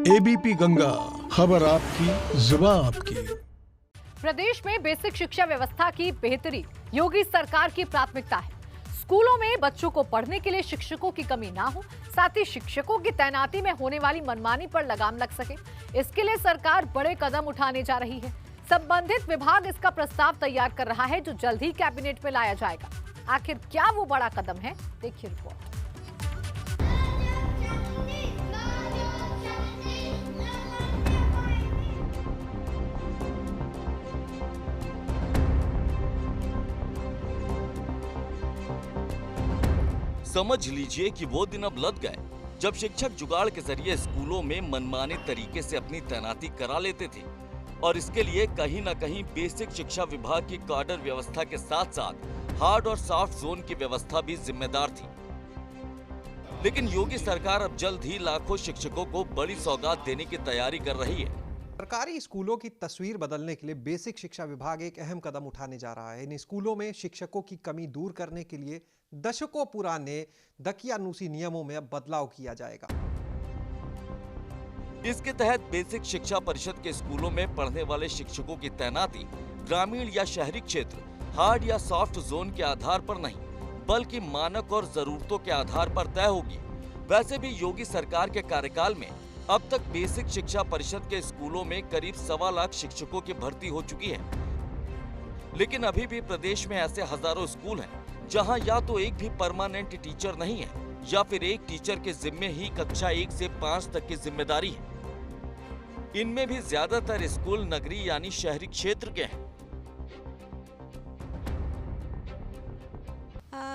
ABP Ganga, खबर आपकी, जुबान आपकी। प्रदेश में बेसिक शिक्षा व्यवस्था की बेहतरी योगी सरकार की प्राथमिकता है। स्कूलों में बच्चों को पढ़ने के लिए शिक्षकों की कमी ना हो, साथ ही शिक्षकों की तैनाती में होने वाली मनमानी पर लगाम लग सके, इसके लिए सरकार बड़े कदम उठाने जा रही है। संबंधित विभाग इसका प्रस्ताव तैयार कर रहा है, जो जल्द ही कैबिनेट में लाया जाएगा। आखिर क्या वो बड़ा कदम है, देखिए रिपोर्ट। समझ लीजिए कि वो दिन अब लद गए जब शिक्षक जुगाड़ के जरिए स्कूलों में मनमाने तरीके से अपनी तैनाती करा लेते थे और इसके लिए कहीं न कहीं बेसिक शिक्षा विभाग की काडर व्यवस्था के साथ साथ हार्ड और सॉफ्ट जोन की व्यवस्था भी जिम्मेदार थी। लेकिन योगी सरकार अब जल्द ही लाखों शिक्षकों को बड़ी सौगात देने की तैयारी कर रही है। सरकारी स्कूलों की तस्वीर बदलने के लिए बेसिक शिक्षा विभाग एक अहम कदम उठाने जा रहा है। इन स्कूलों में शिक्षकों की कमी दूर करने के लिए दशकों पुराने दकियानूसी नियमों में अब बदलाव किया जाएगा। इसके तहत बेसिक शिक्षा परिषद के स्कूलों में पढ़ने वाले शिक्षकों की तैनाती ग्रामीण या शहरी क्षेत्र, हार्ड या सॉफ्ट जोन के आधार पर नहीं, बल्कि मानक और जरूरतों के आधार पर तय होगी। वैसे भी योगी सरकार के कार्यकाल में अब तक बेसिक शिक्षा परिषद के स्कूलों में करीब 1.25 लाख शिक्षकों की भर्ती हो चुकी है। लेकिन अभी भी प्रदेश में ऐसे हजारों स्कूल हैं जहां या तो एक भी परमानेंट टीचर नहीं है या फिर एक टीचर के जिम्मे ही कक्षा 1 से 5 तक की जिम्मेदारी है। इनमें भी ज्यादातर स्कूल नगरीय यानी शहरी क्षेत्र के हैं।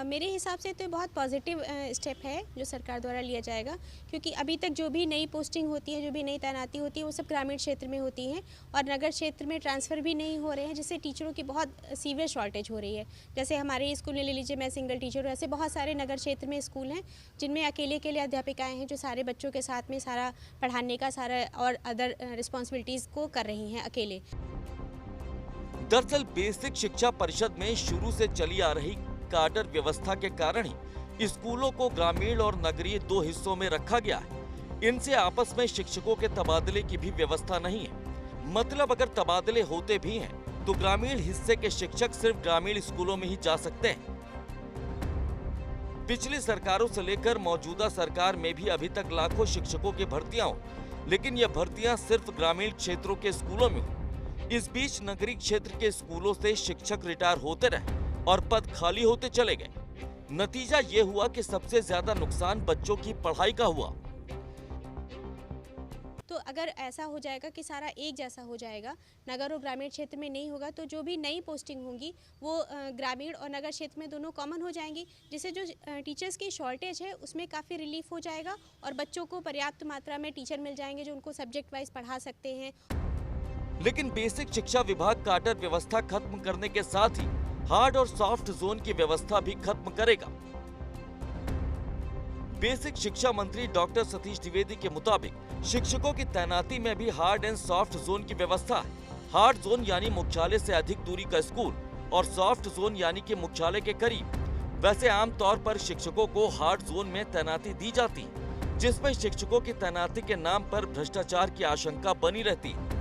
मेरे हिसाब से तो बहुत पॉजिटिव स्टेप है जो सरकार द्वारा लिया जाएगा, क्योंकि अभी तक जो भी नई पोस्टिंग होती है, जो भी नई तैनाती होती है, वो सब ग्रामीण क्षेत्र में होती हैं और नगर क्षेत्र में ट्रांसफ़र भी नहीं हो रहे हैं, जिससे टीचरों की बहुत सीवियर शॉर्टेज हो रही है। जैसे हमारे स्कूल में ले लीजिए, मैं सिंगल टीचर हूँ, ऐसे बहुत सारे नगर क्षेत्र में स्कूल हैं जिनमें अकेले अध्यापिकाएँ हैं जो सारे बच्चों के साथ में सारा पढ़ाने का सारा और अदर रिस्पॉन्सिबिलिटीज़ को कर रही हैं अकेले। दरअसल बेसिक शिक्षा परिषद में शुरू से चली आ रही काडर व्यवस्था के कारण ही स्कूलों को ग्रामीण और नगरीय 2 हिस्सों में रखा गया है। इनसे आपस में शिक्षकों के तबादले की भी व्यवस्था नहीं है। मतलब अगर तबादले होते भी हैं तो ग्रामीण हिस्से के शिक्षक सिर्फ ग्रामीण स्कूलों में ही जा सकते हैं। पिछली सरकारों से लेकर मौजूदा सरकार में भी अभी तक लाखों शिक्षकों की भर्तियां हो, लेकिन ये भर्तियां सिर्फ ग्रामीण क्षेत्रों के स्कूलों में हो। इस बीच नगरीय क्षेत्र के स्कूलों से शिक्षक रिटायर होते रहे और पद खाली होते चले गए। नतीजा ये हुआ कि सबसे ज्यादा नुकसान बच्चों की पढ़ाई का हुआ। तो अगर ऐसा हो जाएगा कि सारा एक जैसा हो जाएगा, नगर और ग्रामीण क्षेत्र में नहीं होगा, तो जो भी नई पोस्टिंग होंगी वो ग्रामीण और नगर क्षेत्र में दोनों कॉमन हो जाएंगी, जिससे जो टीचर्स की शॉर्टेज है उसमें काफ़ी रिलीफ हो जाएगा और बच्चों को पर्याप्त मात्रा में टीचर मिल जाएंगे जो उनको सब्जेक्ट वाइज पढ़ा सकते हैं। लेकिन बेसिक शिक्षा विभाग काडर व्यवस्था खत्म करने के साथ ही हार्ड और सॉफ्ट जोन की व्यवस्था भी खत्म करेगा। बेसिक शिक्षा मंत्री डॉक्टर सतीश द्विवेदी के मुताबिक शिक्षकों की तैनाती में भी हार्ड एंड सॉफ्ट जोन की व्यवस्था है। हार्ड जोन यानी मुख्यालय से अधिक दूरी का स्कूल और सॉफ्ट जोन यानी कि मुख्यालय के करीब। वैसे आमतौर पर शिक्षकों को हार्ड जोन में तैनाती दी जाती है, जिसमें शिक्षकों की तैनाती के नाम पर भ्रष्टाचार की आशंका बनी रहती है।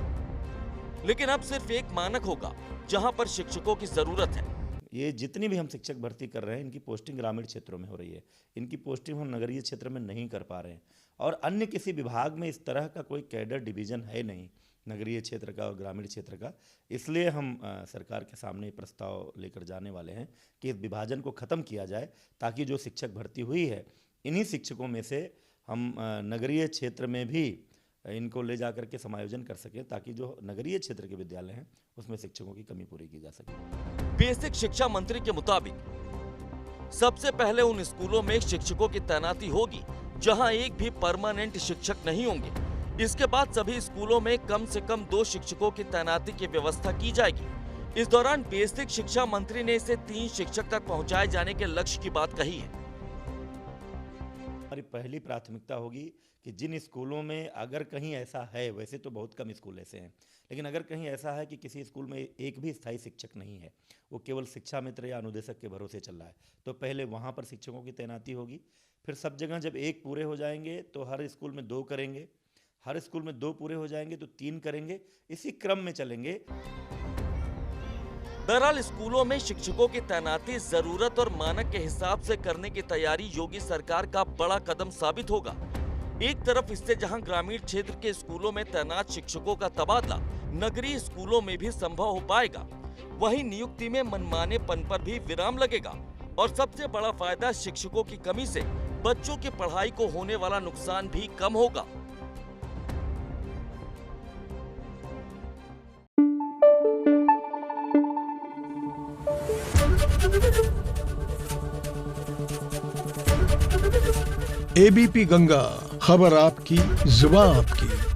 लेकिन अब सिर्फ एक मानक होगा जहां पर शिक्षकों की जरूरत है। ये जितनी भी हम शिक्षक भर्ती कर रहे हैं, इनकी पोस्टिंग ग्रामीण क्षेत्रों में हो रही है। इनकी पोस्टिंग हम नगरीय क्षेत्र में नहीं कर पा रहे हैं और अन्य किसी विभाग में इस तरह का कोई कैडर डिवीज़न है नहीं, नगरीय क्षेत्र का और ग्रामीण क्षेत्र का। इसलिए हम सरकार के सामने प्रस्ताव लेकर जाने वाले हैं कि इस विभाजन को ख़त्म किया जाए, ताकि जो शिक्षक भर्ती हुई है इन्हीं शिक्षकों में से हम नगरीय क्षेत्र में भी इनको ले जा करके समायोजन कर सकें, ताकि जो नगरीय क्षेत्र के विद्यालय हैं उसमें शिक्षकों की कमी पूरी की जा सके। बेसिक शिक्षा मंत्री के मुताबिक सबसे पहले उन स्कूलों में शिक्षकों की तैनाती होगी जहां एक भी परमानेंट शिक्षक नहीं होंगे। इसके बाद सभी स्कूलों में कम से कम 2 शिक्षकों की तैनाती की व्यवस्था की जाएगी। इस दौरान बेसिक शिक्षा मंत्री ने इसे 3 शिक्षक तक पहुंचाए जाने के लक्ष्य की बात कही है। हमारी पहली प्राथमिकता होगी कि जिन स्कूलों में अगर कहीं ऐसा है, वैसे तो बहुत कम स्कूल ऐसे हैं, लेकिन अगर कहीं ऐसा है कि किसी स्कूल में एक भी स्थायी शिक्षक नहीं है, वो केवल शिक्षा मित्र या अनुदेशक के भरोसे चल रहा है, तो पहले वहाँ पर शिक्षकों की तैनाती होगी। फिर सब जगह जब एक पूरे हो जाएंगे तो हर स्कूल में 2 करेंगे। हर स्कूल में 2 पूरे हो जाएंगे तो 3 करेंगे, इसी क्रम में चलेंगे। बहरहाल स्कूलों में शिक्षकों की तैनाती जरूरत और मानक के हिसाब से करने की तैयारी योगी सरकार का बड़ा कदम साबित होगा। एक तरफ इससे जहां ग्रामीण क्षेत्र के स्कूलों में तैनात शिक्षकों का तबादला नगरीय स्कूलों में भी संभव हो पाएगा, वहीं नियुक्ति में मनमानेपन पर भी विराम लगेगा और सबसे बड़ा फायदा शिक्षकों की कमी से बच्चों की पढ़ाई को होने वाला नुकसान भी कम होगा। एबीपी गंगा, खबर आपकी, जुबान आपकी।